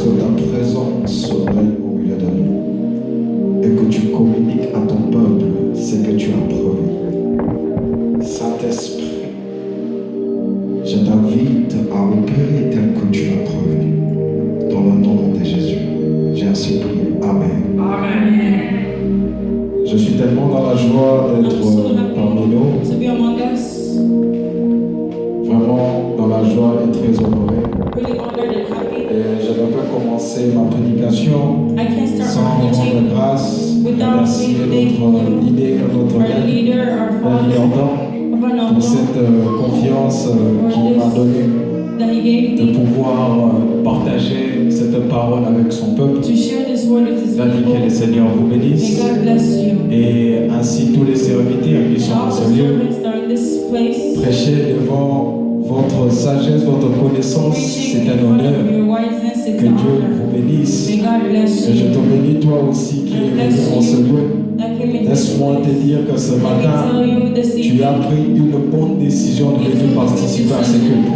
que ta présence règne au milieu de nous et que tu communiques à ton peuple ce que tu as promis. Saint-Esprit, je t'invite à opérer tel que tu l'as promis. Dans le nom de Jésus, j'ai ainsi prié. Amen. Amen. Je suis tellement dans la joie d'être parmi nous. Vraiment dans la joie et très honoré. Et je ne peux commencer ma prédication sans rendre grâce et remercier notre leader, notre leader pour cette confiance qu'il m'a donnée de pouvoir partager cette parole avec son peuple. Daddy, que le Seigneur vous bénisse. Et ainsi tous les serviteurs qui sont dans ce lieu, prêcher devant votre sagesse, votre connaissance, c'est un honneur. Que Dieu vous bénisse. Et je te bénis toi aussi qui es venu dans ce lieu. Laisse-moi te dire que ce matin, tu as pris une bonne décision de venir participer à ce culte.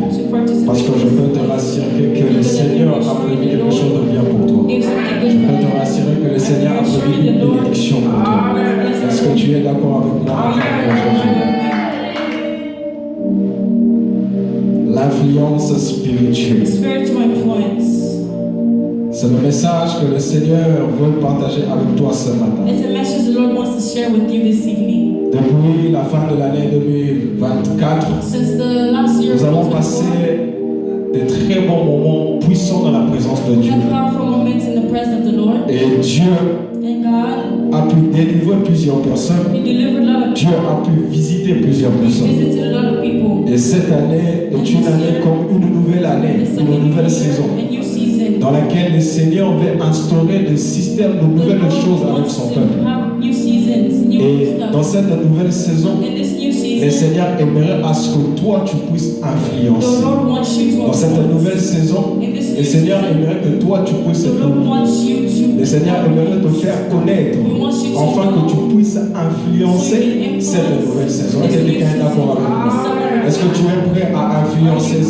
Parce que je peux te rassurer que le Seigneur a prévu quelque chose de bien pour toi. Je peux te rassurer que le Seigneur a prévu une bénédiction pour toi. Est-ce que tu es d'accord avec moi? L'influence spirituelle. C'est le message que le Seigneur veut partager avec toi ce matin. Depuis la fin de l'année 2024, nous avons passé de très bons moments puissants dans la présence de Dieu. Et Dieu a pu délivrer plusieurs personnes. Dieu a pu visiter plusieurs personnes. Et cette année est une année comme une nouvelle année, une nouvelle saison, dans laquelle le Seigneur veut instaurer des systèmes de nouvelles choses avec son peuple. Et dans cette nouvelle saison, le Seigneur aimerait à ce que toi tu puisses influencer. Dans cette nouvelle saison, le Seigneur aimerait que toi tu puisses le Seigneur aimerait te faire connaître, afin que tu puisses influencer cette nouvelle saison. Est-ce que quelqu'un est d'accord avec moi? Est-ce que tu es prêt à influencer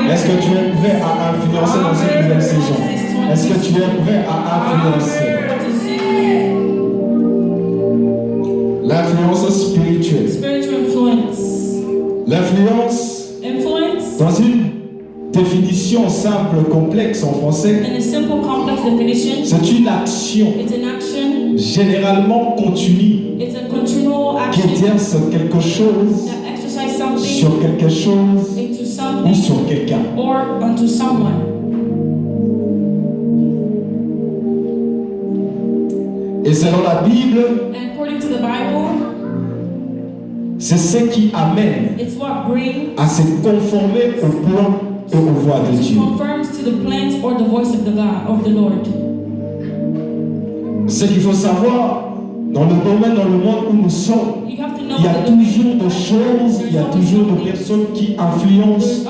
Est-ce que tu es prêt à influencer dans cette nouvelle saison? Est-ce que tu es prêt à influencer? L'influence spirituelle. L'influence, dans une définition simple, complexe en français, c'est une action généralement continue qui exerce quelque chose sur quelque chose ou sur quelqu'un. Et selon la Bible, c'est ce qui amène à se conformer au plan et aux voies de Dieu. Ce qu'il faut savoir, dans le domaine, dans le monde où nous sommes, il y a toujours des choses, il y a toujours des personnes qui influencent.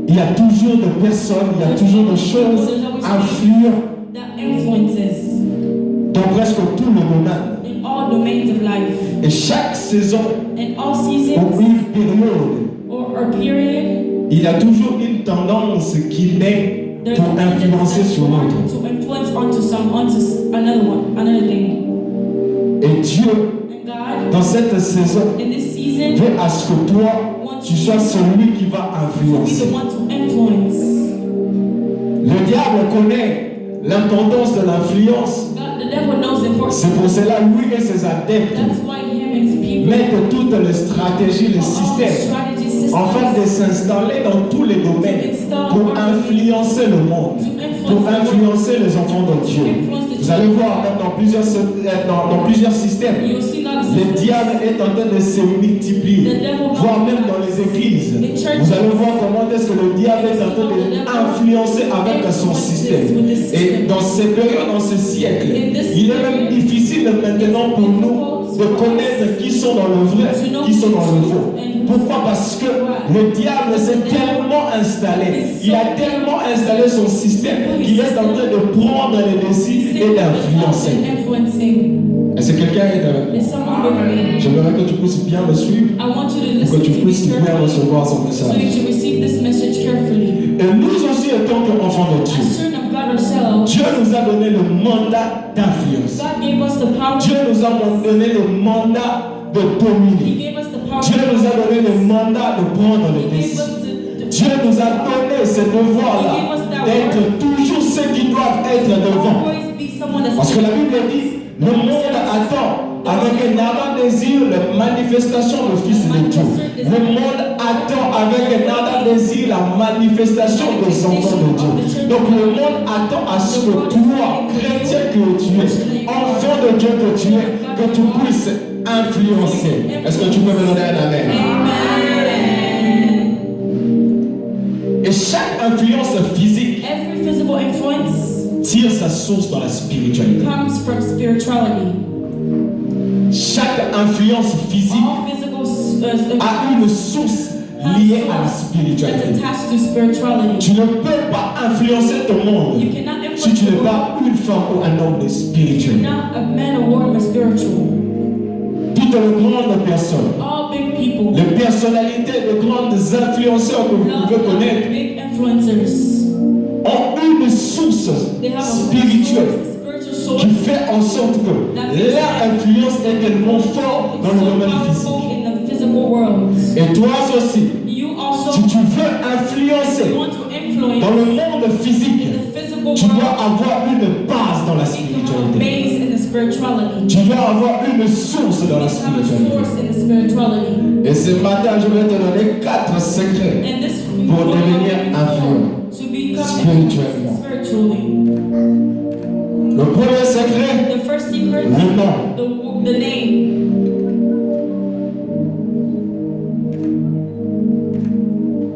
Il y a toujours des personnes, il y a toujours des choses influentes dans presque tout le domaine. Et chaque saison, ou une période, il y a toujours une tendance qui naît pour influencer sur l'autre. Et Dieu, dans cette saison, veut à ce que toi, tu sois celui qui va influencer. Le diable connaît l'importance de l'influence. C'est pour cela lui et ses adeptes mettent toutes les stratégies, les systèmes, afin de s'installer dans tous les domaines pour influencer le monde, pour influencer les enfants de Dieu. Vous allez voir même dans plusieurs systèmes, le diable est en train de se multiplier, voire même dans les églises. Vous allez voir comment est-ce que le diable est en train d'influencer avec son système. Et dans ces périodes, dans ce siècle, il est même difficile maintenant pour nous de connaître qui sont dans le vrai, qui sont dans le faux. Pourquoi? Parce que le diable s'est tellement installé, il a tellement installé son système qu'il est en train de prendre les décisions et d'influencer. Est-ce que quelqu'un est avec moi? J'aimerais que tu puisses bien me suivre et que tu puisses bien recevoir son message. Et nous aussi tant qu'enfants de Dieu, Dieu nous a donné le mandat d'influence. Dieu nous a donné le mandat de dominer. Dieu nous a donné le mandat de prendre les décisions. Dieu nous a donné ce devoir-là d'être toujours ceux qui doivent être devant. Parce que la Bible dit, le monde attend avec un ardent désir la manifestation du Fils de Dieu. Le monde attend avec un ardent désir la manifestation des enfants de Dieu. Donc le monde attend à ce que toi, chrétien que tu es, enfant de Dieu que tu es, que tu puisses influencer. Est-ce que tu peux me donner un amen? Et chaque influence physique tire sa source dans la spiritualité. Chaque influence physique a une source liée à la spiritualité. Tu ne peux pas influencer ton monde si tu n'es pas une femme ou un homme spirituel. Toutes les grandes personnes, les personnalités, les grandes influenceurs que vous pouvez connaître, ont une source spirituelle qui fait en sorte que leur influence est tellement forte dans le domaine physique. Et toi aussi, si tu veux influencer dans le monde physique, tu dois avoir une base dans la spiritualité. Tu dois avoir une source dans la spiritualité. Et ce matin, je vais te donner 4 secrets pour devenir influent spirituellement. Le premier secret, le nom.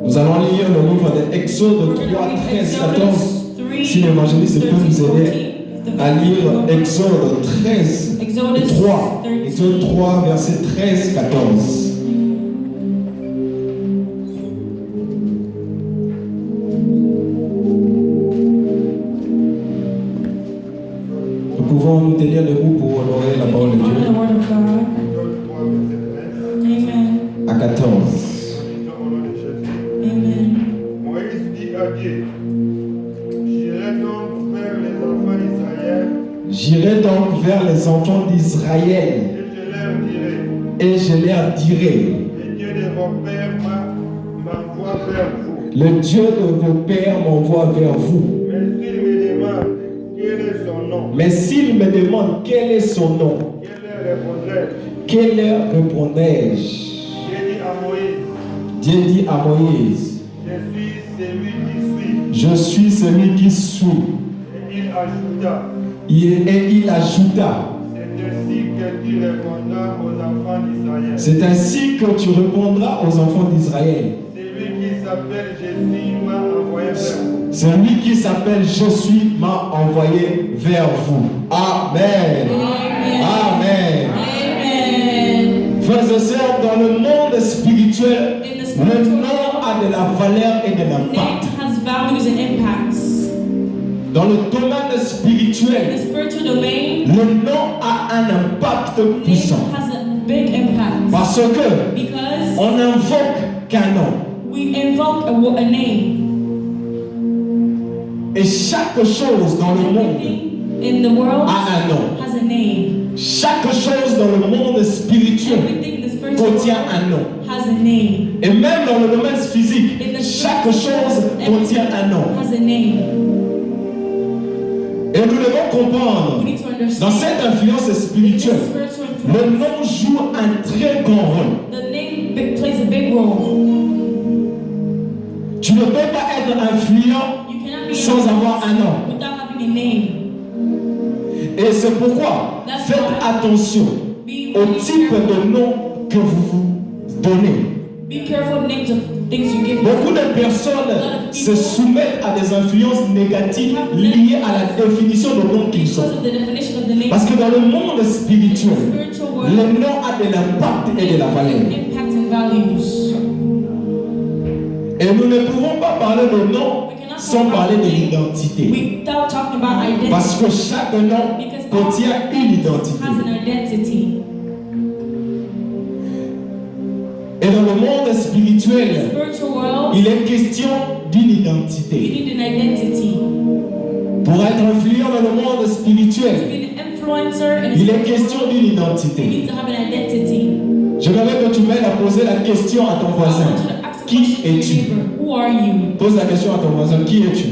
Nous allons lire le livre d'Exode 3, 13, 14. Si l'évangéliste peut nous aider à lire Exode 13, 3. Exode 3, verset 13, 14. Nous pouvons nous tenir debout pour honorer la parole de Dieu. À 14. Moïse dit à Dieu, j'irai donc vers les enfants d'Israël et je leur dirai, le Dieu de vos pères m'envoie vers vous. Le Dieu de vos pères m'envoie vers vous. Mais s'il me demande quel est son nom, Mais s'il me demande quel est son nom, que leur répondrai-je? Dieu dit à Moïse, je suis celui qui suis. Et il ajouta, c'est ainsi que tu répondras aux enfants d'Israël. Celui qui s'appelle Jésus m'a envoyé vers vous. Amen. Amen. Frères et sœurs, dans le monde spirituel, le nom a de la valeur et de l'impact. Dans le domaine spirituel, le nom a un impact puissant. Parce que on invoque qu'un nom. Et chaque chose dans le monde a un nom. Chaque chose dans le monde spirituel contient un nom. Et même dans le domaine physique, chaque chose contient un nom. Et nous devons comprendre, dans cette influence spirituelle, le nom joue un très grand rôle. Tu ne peux pas être influent sans avoir un nom. Et c'est pourquoi faites attention au type de nom que vous vous donnez. Beaucoup de personnes se soumettent à des influences négatives liées à la définition de nom qu'ils sont. Parce que dans le monde spirituel, le nom a de l'impact et de la valeur. Et nous ne pouvons pas parler de nom sans parler de l'identité. Parce que chaque nom contient une identité. Et dans le monde spirituel, il est question d'une identité. You need an identity. Pour être influent dans le monde To spirituel, be an influencer in a il est spiritual question world, d'une you identité. need to have an identity. J'aimerais que tu m'aides à poser la question à ton I voisin. want you to ask the Qui question to your es-tu? neighbor. Who are you? Pose la question à ton voisin. Qui es-tu?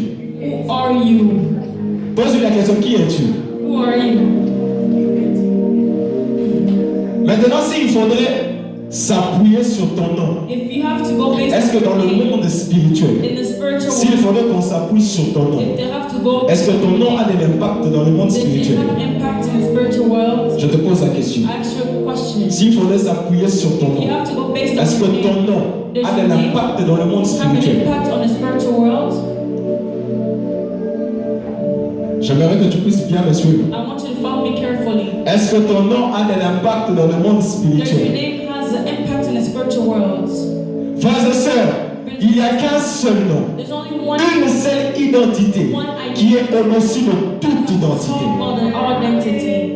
Who are you? Pose-lui la question. Qui es-tu? Who are you? Maintenant, s'il faudrait s'appuyer sur ton nom, If you have to go based est-ce que on dans your le name, monde spirituel, in the spiritual s'il world, faudrait qu'on s'appuie sur ton nom, if they have to go est-ce que ton nom a de l'impact dans le monde does it spirituel? have an impact in the spiritual world? Je te pose la question. I ask you a question. S'il faudrait s'appuyer sur ton You nom, have to go based est-ce on que your ton name. nom a de l'impact dans le monde Have an spirituel? impact on the spiritual world? J'aimerais que tu puisses bien me suivre. I want you to follow me carefully. Est-ce que ton nom a de l'impact dans le monde Does your spirituel? name has an impact in the spiritual world? Frères et sœurs, il n'y a qu'un seul nom, There's only one une seule identité qui est au-dessus de toute identité. called an identity.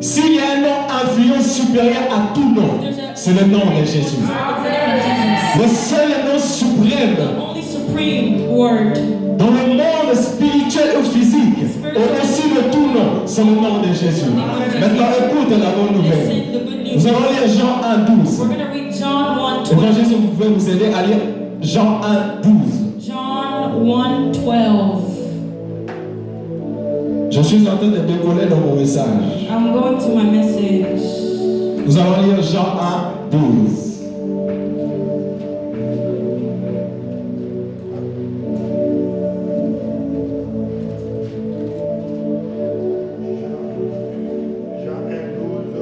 S'il y a un nom influent supérieur à tout nom, c'est le nom de Jésus. It's the name of Jesus. Le seul nom suprême The only supreme word. dans le monde spirituel ou physique, au-dessus de tout nom, c'est le nom de Jésus. Maintenant, écoute la bonne nouvelle. Listen, the good news. Nous allons lire Jean 1,12. We're going to read John 1:12. Évangile, vous pouvez nous aider à lire Jean 1,12. John 1:12. Je suis en train de décoller dans mon message. I'm going to my message. Nous allons lire Jean 1,12. Jean 1:12,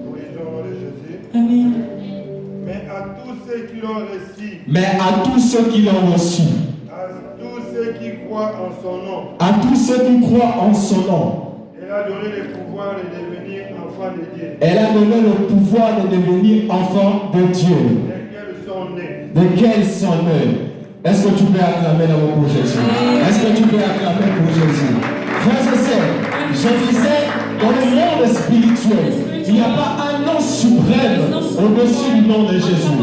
nous lisons de Jésus. Amen. Mais à tous ceux qui l'ont reçu, Mais à tous ceux qui l'ont reçu, à tous ceux qui croient en son nom, à tous ceux qui croient en son nom, elle a donné le pouvoir de devenir enfants de Dieu, elle a donné le pouvoir de devenir enfant de Dieu, lesquels sont nés. desquels sont nés. Est-ce que tu peux acclamer d'abord pour Jésus? Est-ce que tu peux acclamer pour Jésus? Frères et sœurs, je disais, dans le monde spirituel, il n'y a pas un nom suprême au-dessus du nom de Jésus.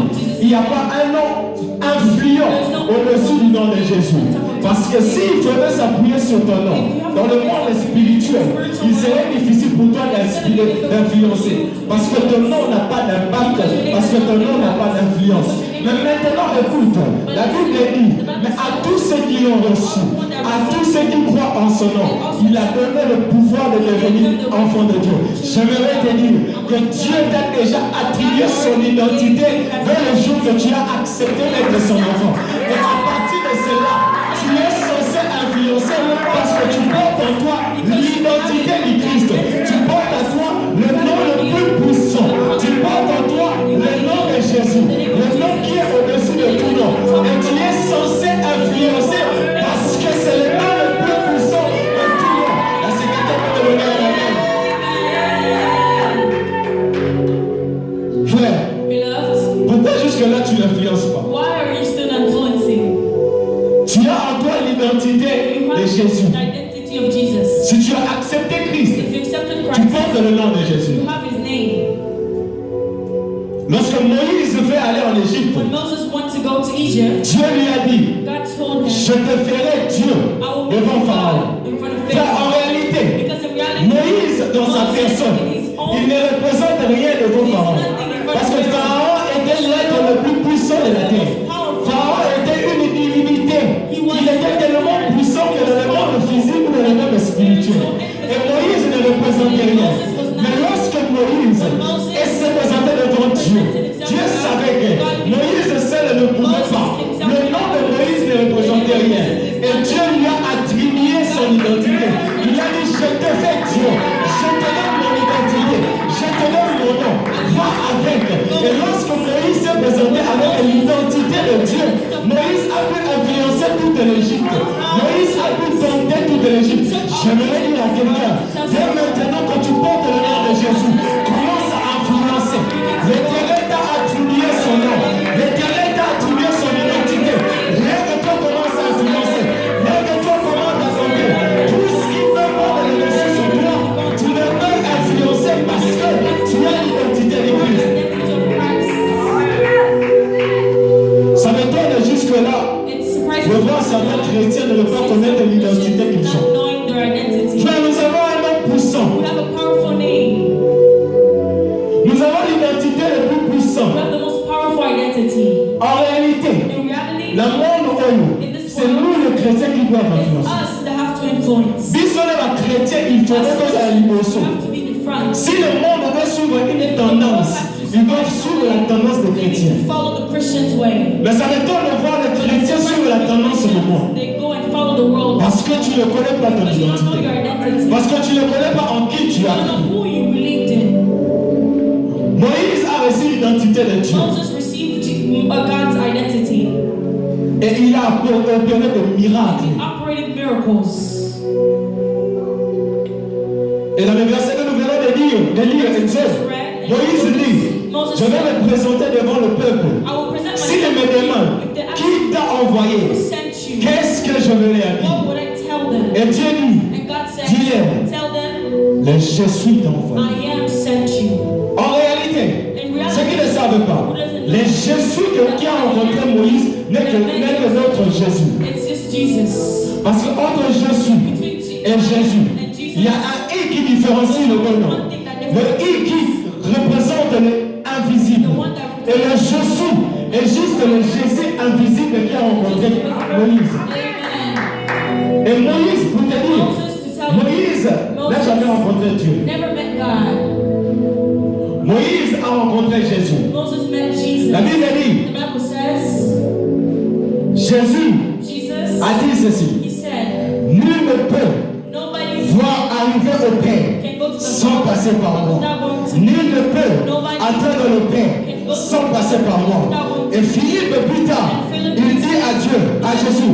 Il n'y a pas un nom influent au-dessus du nom de Jésus. Parce que s'il faudrait s'appuyer sur ton nom, dans le monde spirituel, il serait difficile pour toi d'influencer. Parce que ton nom n'a pas d'impact, parce que ton nom n'a pas d'influence. Mais maintenant, écoute, la Bible dit, mais à tous ceux qui l'ont reçu, à tous ceux qui croient en son nom, il a donné le pouvoir de devenir enfant de Dieu. J'aimerais te dire que Dieu t'a déjà attribué son identité vers le jour que tu as accepté d'être son enfant. Et à partir de cela, tu es censé influencer parce que tu portes en toi l'identité du Christ. Tu portes en toi le nom le plus puissant. Tu portes en toi le nom de Jésus. Le nom qui est au-dessus de tout nom. Et tu es censé influencer parce que c'est le nom le plus puissant de tout nom. La secrétaire peut te donner un amen. Frère, Beloved, pourquoi jusque-là tu n'influences pas? why are you still influencing? Tu as en toi l'identité You de have Jésus. the identity of Jesus. Si tu as accepté Christ, If you accepted tu Christ, portes le nom de Jésus. you have his name. Lorsque Moïse veut aller en Égypte, When Moses wanted to go to Egypt, Dieu lui a dit, God told him, je te ferai Dieu I will make devant you Pharaon. God in front of Frère, en Pharaoh. réalité, Because in reality, Moïse, dans sa Moses personne, in his own il ne représente rien devant Pharaon. Parce que Pharaon était l'être le plus puissant de la terre. Pharaon était une divinité. Il était tellement puissant que dans le monde physique ou dans le monde spirituel. Et Moïse ne représentait rien. Mais lorsque Moïse s'est présenté devant Dieu, Dieu savait que Moïse seul ne pouvait pas. Le nom de Moïse ne représentait rien. Et Dieu lui a attribué son identité. Il a dit, je te fais Dieu. Je te donne mon identité. Je te donne mon nom. Va avec. Et lorsque Moïse s'est présenté avec l'identité de Dieu, Moïse a pu influencer toute l'Égypte. Moïse a pu dompter toute l'Égypte. J'aimerais dire à quelqu'un, dès maintenant quand tu portes le nom de Jésus, commence à influencer. L'Éternel t'a attribué son nom. L'Éternel t'a attribué son identité. Rien que toi commence à influencer. Rien que toi commence à dompter. Tout ce qui peut prendre le dessus sur toi, tu ne peux influencer parce que tu as l'identité de Christ. identity of Christ. Ça m'étonne jusque-là. It identity. En réalité, In reality, le monde, c'est nous les chrétiens qui doivent it's influencer. us that have to influence. Si on est un chrétien, il faudrait que ça We l'émotion. have to be the front. Si le monde veut suivre une tendance, ils doivent suivre la tendance des They need chrétiens. to follow the Christian's way. Mais ça m'étonne de voir les chrétiens suivre la tendance du monde. They go and follow the world. Parce que tu ne connais pas ton Because you don't know your identité. identity. Parce que tu ne connais pas en qui tu You as don't cru. know who you believed in. Moïse a reçu l'identité de Dieu. Moses received God's identity. Et il a opéré des miracles. He operated miracles. Et dans le verset que nous venons de lire Exode, Moïse dit, je vais me présenter devant le peuple. I will present S'il me myself demande, if they ask qui t'a envoyé? who sent you, Qu'est-ce que je vais leur what dire? would I tell them? Et Dieu dit, And God said, dis-leur, tell them, le je suis t'a envoyé. I am sent you. En réalité, In ceux qui ne reality, savent pas, le Jésus qui a rencontré Moïse n'est que notre Jésus. it's just Jesus. Parce que entre Jésus Between Jesus et Jésus, and Jesus, il y a un I qui différencie le deux noms. one thing that Le differentiates I qui représente l'invisible. Et le Jésus est juste le Jésus invisible qui a rencontré Moïse. Amen. Et Moïse, pour te dire, Moses, to tell you, Moïse n'a jamais rencontré Dieu. never met God. Moïse a rencontré Jésus. Moses met Jesus. La Bible dit, The Bible says, Jésus Jesus, a dit ceci, he said, nul ne peut nobody voir arriver au Père can go to the sans passer par moi. without going to Nul ne peut atteindre le Père sans passer par moi. Et Philippe, plus tard, il dit à Dieu, à Jésus,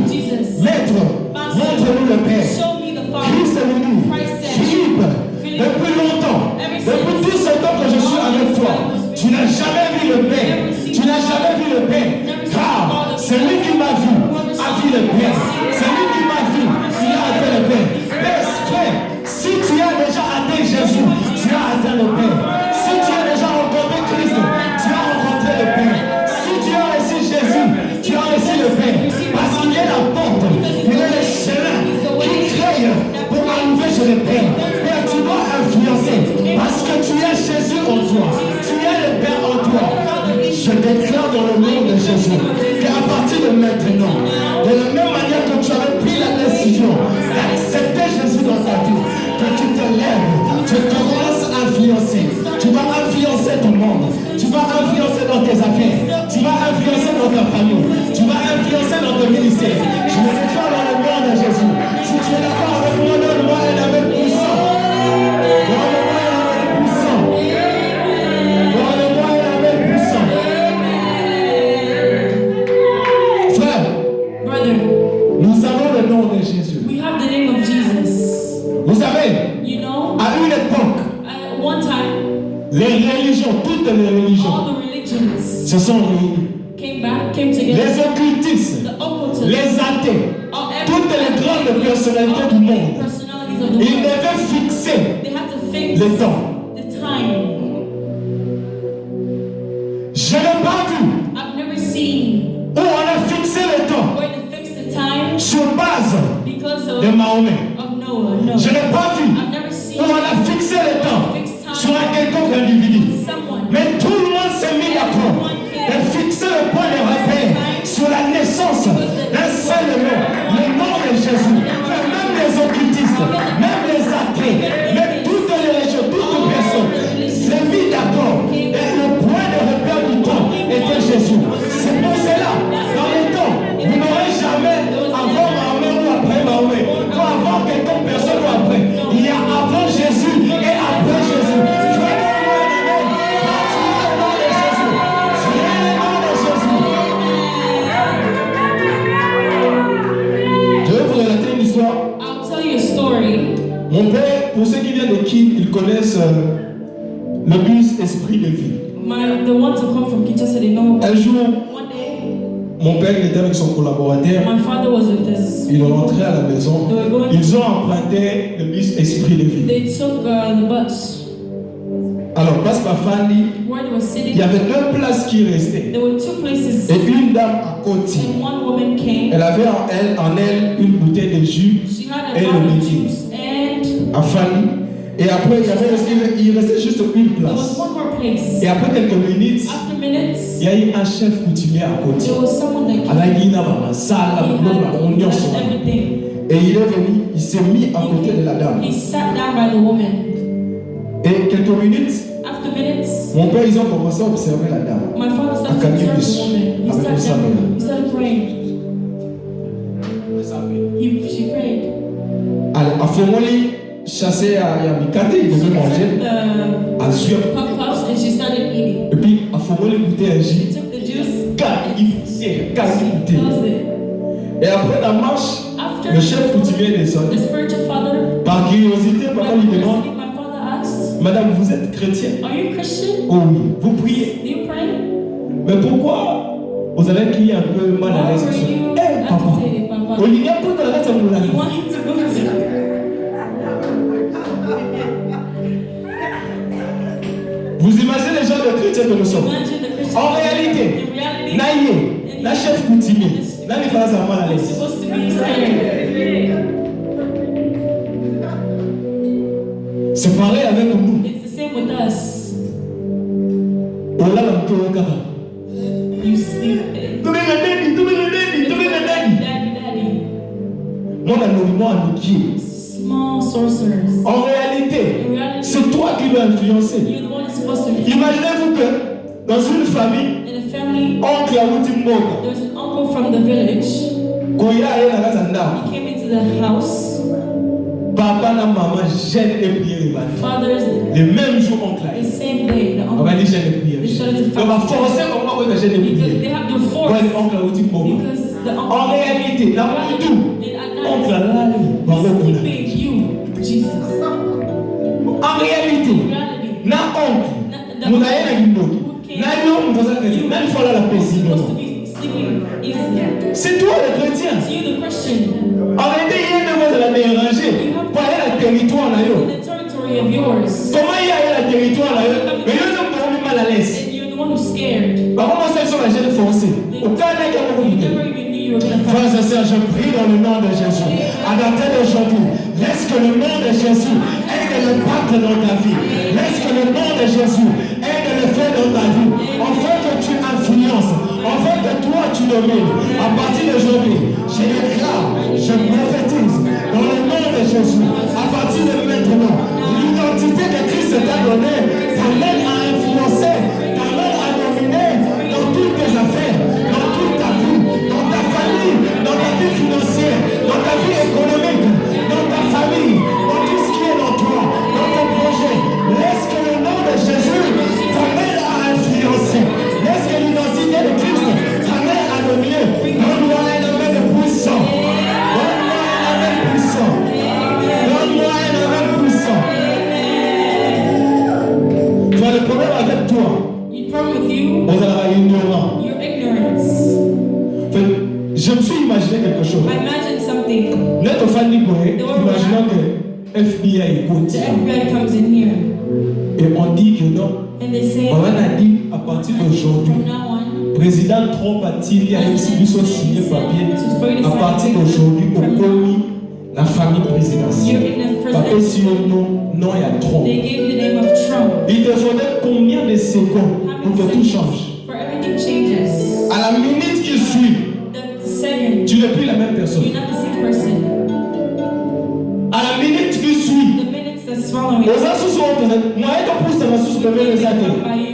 Maître, montre-nous le Père. show me the Father. Christ nous dit, Christ said, Philippe, depuis longtemps, depuis tout ce temps que je suis avec toi, tu n'as jamais vu le Père. Tu n'as jamais vu le Père. Car celui qui m'a vu a vu le Père. Celui qui m'a vu, il a atteint le Père. Frère, si tu as déjà atteint Jésus, tu as atteint le Père. Si tu as déjà rencontré Christ, tu as rencontré le Père. Si tu as reçu Jésus, tu as reçu le Père. Parce qu'il est la porte, il est le chemin qui crée pour arriver chez le Père. Mais tu dois influencer parce que tu es Jésus en toi. Tu es le Père en toi. Je déclare dans le nom de Jésus qu'à partir de maintenant, de la même manière que tu avais pris la décision d'accepter Jésus dans ta vie, que tu te lèves, tu commences à influencer. Tu vas influencer ton monde. Tu vas influencer dans tes affaires. Tu vas influencer dans ta famille. Tu vas influencer dans ton ministère. Je me déclare dans le nom de Jésus. Si tu es d'accord avec moi, donne-moi un amen puissant. Donne-moi un amen puissant. Donne-moi un amen puissant. Frère, Brother, nous avons le nom de Jésus. we have the name of Jesus. Vous savez, You know, à une époque, at one time, les religions, toutes les religions, all the religions se sont réunies. came together. Les occultistes, The occultists, les athées, all toutes les grandes personnalités du monde, personalities of the ils world, devaient fixer they had to fix le temps. the time. Je n'ai pas vu I've never seen où on a fixé le temps where they fixed the time sur base because de Mahomet. of Noah. No. Je n'ai pas vu I've never où seen on a fixé le temps sur un quelconque individu. someone. Mais tout le monde s'est mis d'accord et fixé le point de repère sur la naissance d'un seul nom, le nom de Jésus. Même les occultistes, même les athées, même toutes les religions, toutes personnes s'est mis d'accord. Et le point de repère du temps était Jésus. C'est pour cela, dans les temps, vous n'aurez jamais avant Mahomet ou après Mahomet, ou avant quelconque personne ou après. Il y a avant Jésus et après Jésus. I'll tell you a story. Mon père, pour ceux qui viennent de Kin, ils connaissent le bus Esprit de vie. The ones who come from Kinshasa, they know. Un jour, One day, mon père il était avec son collaborateur. my father was with this. Ils rentraient à la maison. Ils ont emprunté le bus Esprit de vie. They took the bus. Alors, passe ma famille, Where they were sitting, il y avait deux places qui restaient. there were two places. Et une dame à côté. And one woman came. Elle avait en elle une bouteille de jus She had et a le bottle of midi. juice and À Fanny. Et après, il restait juste une There was place. one more place. Et après quelques minutes, After minutes, il y a eu un chef coutumier à côté. there was someone that came. Alors, il y a une salle, He had left everything. et il est venu, il s'est mis à côté de la dame. He sat down by the woman. Et quelques minutes, After minutes, mon père, ils ont commencé à observer la dame. my father started to observe the woman. He sat down. He started praying. She prayed. Alors, à Fomoli, chassé à Mikate, il devait manger. À Zuya. Puff puffs and she started eating. Et puis, à Fomoli, goûter un She jus. took the juice. She Closed it. Et après la marche, After le chef coutumier the descend. spiritual father, Par curiosité, papa lui demande, my father asked, Madame, vous êtes chrétienne? "Are you Christian? Oh oui, vous priez. Do you pray? Mais pourquoi vous avez crié un peu mal à Why l'aise? were you Eh, papa, agitated, Papa? on y a pas dans la tête à mon You want him to go to Vous imaginez les gens de chrétiens que nous sommes. imagine the Christian? En réalité, In reality, Naïe, la chef coutumier, là, il fallait ça mal à we're l'aise. supposed to be scared. C'est pareil avec nous. It's the same with us. On l'a dans le cœur. You sleep. Daddy. Daddy. Moi, on a nos Small sorcerers. En réalité, In reality, c'est toi qui l'as influencé. you're the one who's supposed to be. Imaginez-vous que dans une famille, In a family, oncle a outil mort. there's an uncle from the village. Quand il a dans la zanda, He came into the house. papa et maman gênent et prient les bâtiments. Fathers, Le même jour, oncle a the same day, the on va uncle. dire gêne et prière. They started to On va fast. forcer comment on va gêne et Because they prière. have to force. Ouais, l'oncle a outil mort. Because the uncle. En réalité, là où tout, And at oncle night, a là, he's sleeping. You, Jesus. en réalité, In reality, na oncle, mon aïe na gimboki, na yon dans un chrétien, na il faut la paix, you're supposed to sinon. be sleeping easily. C'est toi le chrétien. It's you, the Christian. En réalité, il y a une fois de la déranger pour aller à la territoire là. In the territory of yours. Comment il y a eu la territoire là? Mais ils ont dormi mal à l'aise. And you're the one who's scared. Bah, comment ça, ils sont la gêne foncée? Aucun n'est qu'à mon You idée. never even knew you were going to Frères fight. et sœurs, je prie dans le nom de Jésus. À dater d'aujourd'hui, laisse que le nom de Jésus ait de l'impact dans ta vie. Laisse que le nom de Jésus ait de l'effet dans ta vie. Enfin que tu influences. Enfin que toi tu domines. À partir d'aujourd'hui, je déclare, je prophétise dans le nom de Jésus. À partir de maintenant, l'identité que Christ t'a donnée t'amène à influencer, t'amène à dominer dans toutes tes affaires, dans toute ta vie, dans ta famille, dans ta vie financière, dans ta vie économique, dans ta famille, dans tout ce qui est dans toi, dans ton projet. Laisse que le nom de Jésus t'amène à influencer. Laisse que l'identité de Christ t'amène à dominer. Donne-moi un amen puissant. Donne-moi un amen puissant. Donne-moi un amen puissant. Tu as le problème avec toi. You problem with you, Vous allez ignorant. your ignorance. Je me suis imaginé quelque chose. I imagine something. Notre famille pourrait, imaginons que FBI écoute The FBI comes in here et on dit que non. and they say, On a dit à partir d'aujourd'hui, from now on, président Trump a-t-il même si nous sommes signé papier, à partir d'aujourd'hui, on commis la famille you're présidentielle. in the Papier president. sur non, non, il y a Trump. They gave the name of Trump. Il te faudrait combien de secondes How pour many que tout seconds change? for everything changes? À la minute qui suit, The second, tu n'es plus la même personne. you're not the same person. À la minute qui suit, The minutes that's following, les assos sont moi, je pousse à la source de they les come by you.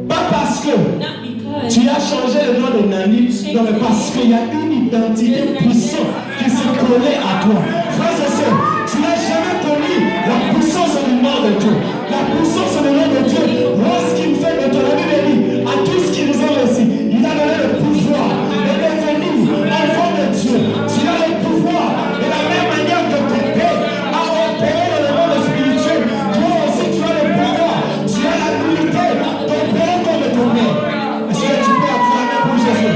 Pas parce que Not because tu as changé le nom de Nani, non, mais parce qu'il y a une identité puissante qui s'est collée à toi. Frères et sœurs, tu n'as jamais connu la puissance du nom de Dieu. La puissance du nom de Dieu, lorsqu'il fait de ton ami béni à tout ce qu'il nous a reçu, il a donné le pouvoir de devenir enfant de Dieu. Tu as le pouvoir de la même manière que ton père a opéré dans le monde spirituel. Toi aussi, tu as le pouvoir, tu as l'habilité d'opérer comme ton père. Est-ce que tu peux acclamer pour Jésus?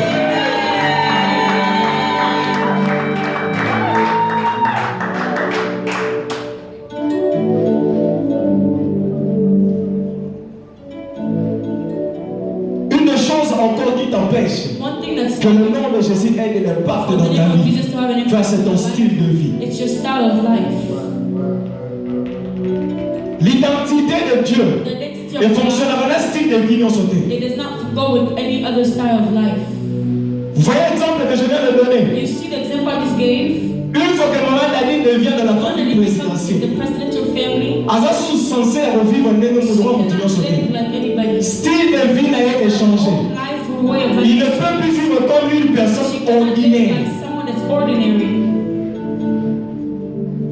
Une chose encore qui t'empêche one thing that's que le nom de Jésus ait de l'impact for dans the ta name of vie, Jesus to have an Frère, impact c'est on ton your style life. de vie. It's your style of life. L'identité de Dieu ne fonctionne pas le style de vie non sauté. It does not go with any other style of life. Vous voyez l'exemple que je viens de donner? You see the example I just gave? Une fois que Mohamed Ali devient de la When famille it becomes présidentielle, the presidential family, Azasu censé revivre un énorme droit pour cannot sauter. live like anybody. Style de vie n'a été changé. Life or way of Il ne life. peut plus vivre comme une personne She cannot live ordinaire. like someone that's ordinary.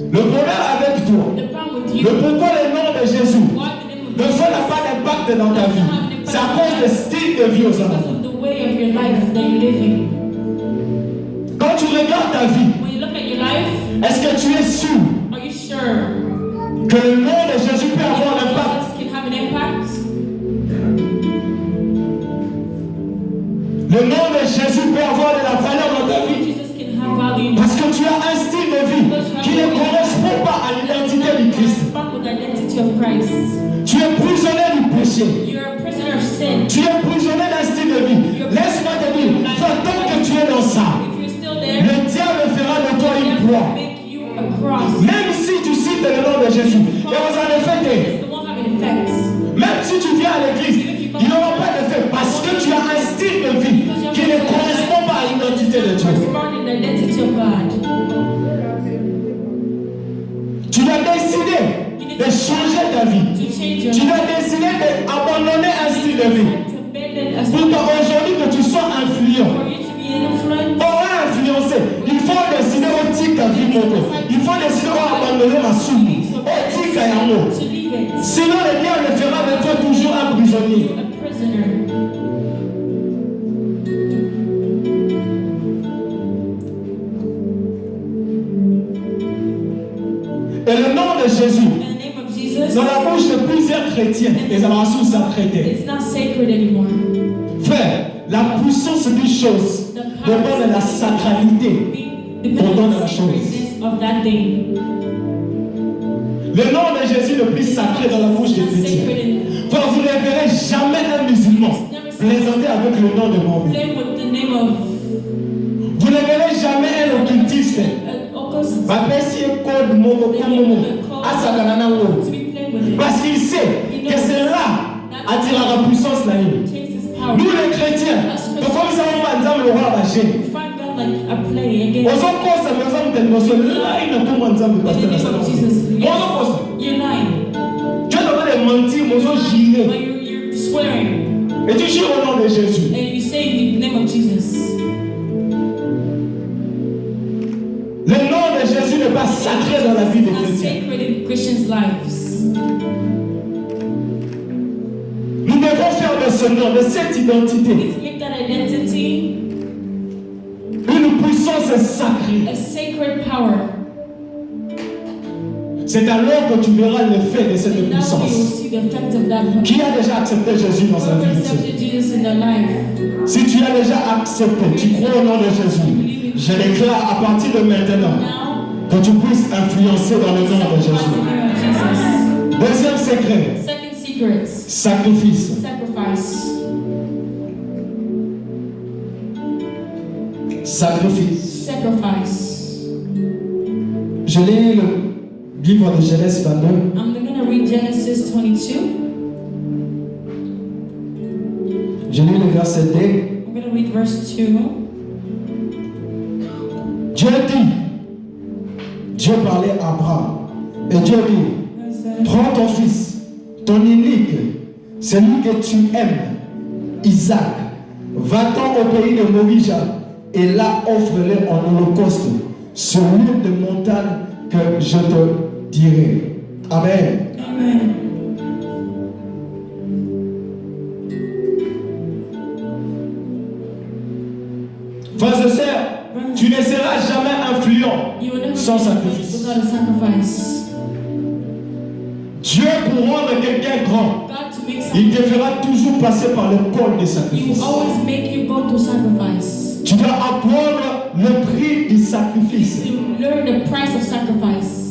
Le problème avec toi, The problem with you, le pourquoi le nom de Jésus why the name of ne Jesus, n'a pas d'impact dans ta vie, c'est à cause du style de vie aux because alentours. of the way of your life that you're living. Quand tu regardes ta vie, When you look at your life, est-ce que tu es sûr are you sure que le nom de Jésus peut avoir un impact? Jesus can have an impact? Le nom de Jésus peut avoir de la valeur dans ta vie? Jesus can have value. Parce que tu as un style de vie qui ne correspond pas à l'identité du Christ. With the identity of Christ. Tu es prisonnier du péché. You're a prisoner of sin. Tu es prisonnier d'un style de vie. Laisse-moi te dire, tant que tu es dans ça, If you're still there, le diable fera de toi une God proie. will make you a cross. Même si tu cites le nom de Jésus, et vous en effet, It won't have an effect. même si tu viens à l'église, il n'aura pas d'effet parce que tu as un style de vie qui ne correspond pas à l'identité de Dieu. Corresponding the identity of God. Tu dois décider de changer ta vie. To change your Tu life. dois décider d'abandonner un style de vie. To abandon a Pour qu'aujourd'hui que tu sois influent. for you to be an influence. Pour influencer, il faut décider au tic à vie mon corps. Il faut décider d'abandonner ma soupe. Au tic à yamour. To leave it. Sinon le diable fera de toi toujours un prisonnier. A prisoner. Et le nom de Jésus, In the name of Jesus, dans la bouche de plusieurs chrétiens, les amasous sacrés. it's not sacred anymore. Frère, la puissance des choses dépend de la sacralité. Depending on the sacredness of that day. Le nom de Jésus le plus sacré dans la bouche des chrétiens. Frère, vous ne verrez jamais un musulman plaisanter avec le nom de mon Dieu. Play with the name of Vous ne verrez jamais un occultiste. occultist. To be played with it. Parce qu'il sait que cela attirera la puissance la nuit. Takes his power. Nous les chrétiens, nous comme ça on va dire le roi va gêner. We find God like a play again. Aux autres causes, ça me semble tellement là il ne peut pas dire le In the pasteur. name of Jesus. Aux autres causes, You're lying. tu es en train de mentir, mon Dieu, girer. But you're swearing. Et tu jures au nom de Jésus. And you say in the name of Jesus. Le nom de Jésus n'est pas sacré dans la vie des It's not chrétiens. sacred in Christians' lives. Nous devons faire de ce nom, de cette identité, To make that identity une puissance sacrée. a sacred power. C'est alors que tu verras l'effet de cette And now you will puissance. see the effect of that power. Qui a déjà accepté Jésus dans sa Whoever vie? accepted Jesus in their life. Si tu as déjà accepté, tu crois au nom de Jésus, je déclare à partir de maintenant Now, que tu puisses influencer dans le nom de sacrifice in Jésus. the name of Jesus. Deuxième secret, Second secret, sacrifice. sacrifice. Sacrifice. Sacrifice. Je lis le livre de Genèse 22. I'm going to read Genesis 22. Je lis le verset 2. I'm going to read verse 2. Dieu dit, Dieu parlait à Abraham, et Dieu dit, It says, prends ton fils, ton unique, celui que tu aimes, Isaac, va-t'en au pays de Morija, et là offre-le en holocauste sur l'une des montagnes que je te dirai. Amen. Amen. Frères et sœurs, tu ne seras jamais influent You will never sans be sacrifice. without a sacrifice. Dieu, pour rendre quelqu'un grand, God to make il something, te fera toujours passer par le col des He sacrifices. will always make you go through sacrifice. Tu dois apprendre le prix du sacrifice. To learn the price of sacrifice.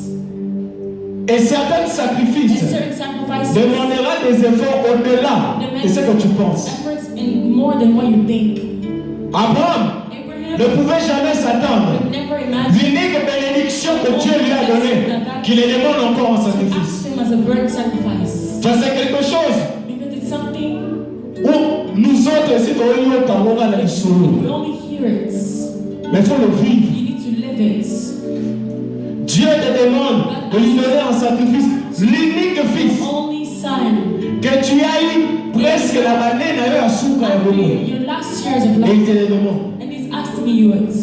Et certains And sacrifices certain sacrifices demandera des efforts au-delà de ce que tu penses. efforts in more than what you think. Abraham Abraham ne pouvait jamais s'attendre. would never imagine L'unique bénédiction que Dieu lui a donnée, qu'il les demande encore en sacrifice. ask him him as a burnt sacrifice. Ça c'est quelque chose Because it's something où nous autres ici, on a la we only hear it. mais il faut le vivre. You need to live it. Dieu te demande de lui donner un sacrifice, l'unique fils Only son. que tu as eu presque la banane avec un souk à Your last years of et life. il te le demande. And he's asking you it.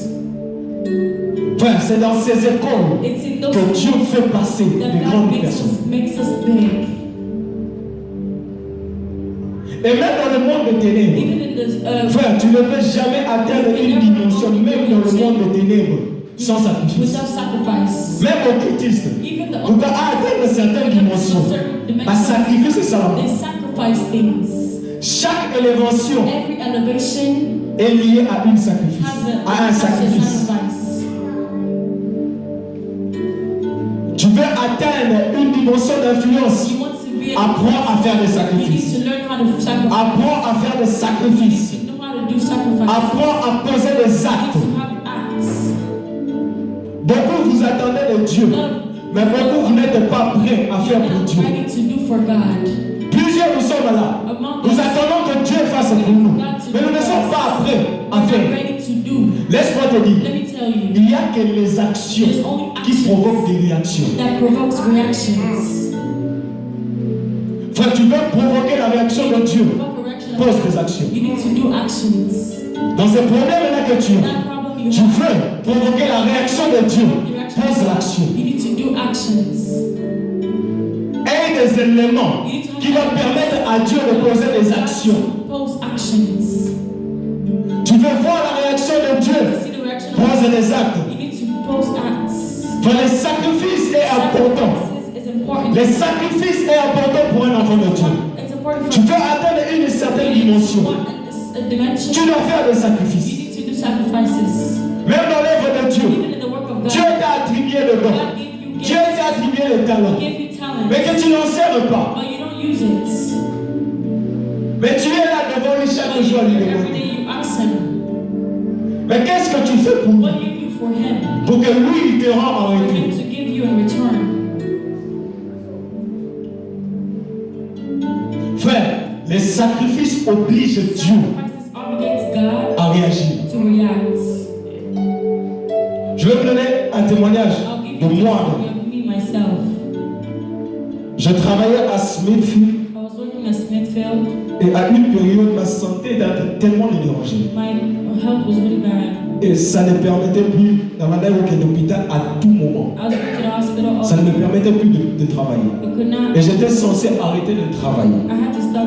Frère, c'est dans ces écoles It's in those que Dieu fait passer that de God grandes makes personnes. us big. Et même dans le monde des ténèbres, Even in this frère, tu ne peux jamais atteindre une dimension, même dans le monde des ténèbres, sans sacrifice. without sacrifice. Même aux cultistes, Even the pour atteindre certaines dimensions, la sacrifice c'est ça. they sacrifice things. Chaque élévation Every elevation est liée à un sacrifice. À un has a sacrifice. sacrifice. Tu veux atteindre une dimension d'influence, You want to be apprends à faire des you sacrifices. need to learn how to sacrifice. Apprends à faire des sacrifices. You know how to do sacrifice. Apprends à poser des You actes. need to have acts. Beaucoup vous attendez de Dieu, mais beaucoup vous n'êtes pas prêts à faire pour You're Dieu. not ready to do for God. Plusieurs nous sommes là. Nous attendons que Dieu fasse pour nous, mais nous ne sommes pas prêts à We're not faire. ready to do. Laisse-moi te dire, Let me tell you. il n'y a que les actions qui provoquent des réactions. That provokes reactions. Frère, tu veux provoquer la réaction de Dieu, Provoke a reaction. pose des actions. You need to do actions. Dans ces problèmes-là que tu as, That problem you tu have. veux provoquer la réaction de Dieu, pose l'action. You need to do actions. Un des éléments qui va permettre à Dieu de poser des actions. Pose actions. Tu veux voir la réaction de Dieu, See the reaction. pose des actes. You need to pose acts. Enfin, le sacrifice est important. Sacrifices is important. Le sacrifice est important pour un enfant de Dieu. It's important Tu veux atteindre une certaine dimension, a dimension. tu dois faire des You sacrifices. need to do sacrifices. Même dans l'œuvre de Dieu, Even in the work of God. Dieu t'a attribué le don. God gave you Dieu gifts. t'a attribué le talent. He gave you talent. Mais que tu n'en sers pas. But you don't use it. Mais tu es là devant lui chaque But jour à lui every demander. day you ask him. Mais qu'est-ce que tu fais pour lui? What do you do for him? Pour que lui il te rende en For him retour. to give you in return. Frère, les sacrifices obligent Dieu Sacrifices obligates God à réagir. to react. Je vais vous donner un témoignage I'll give de you moi. testimony of me myself. Je travaillais à Smithfield I was working at Smithfield. et à une période, ma santé était tellement dérangée. My health was really bad. Et ça ne permettait plus d'avoir à l'hôpital à tout moment. I was going to the hospital all Ça the ne me time. permettait plus de travailler. I could not. Et j'étais censé arrêter de travailler. I had to stop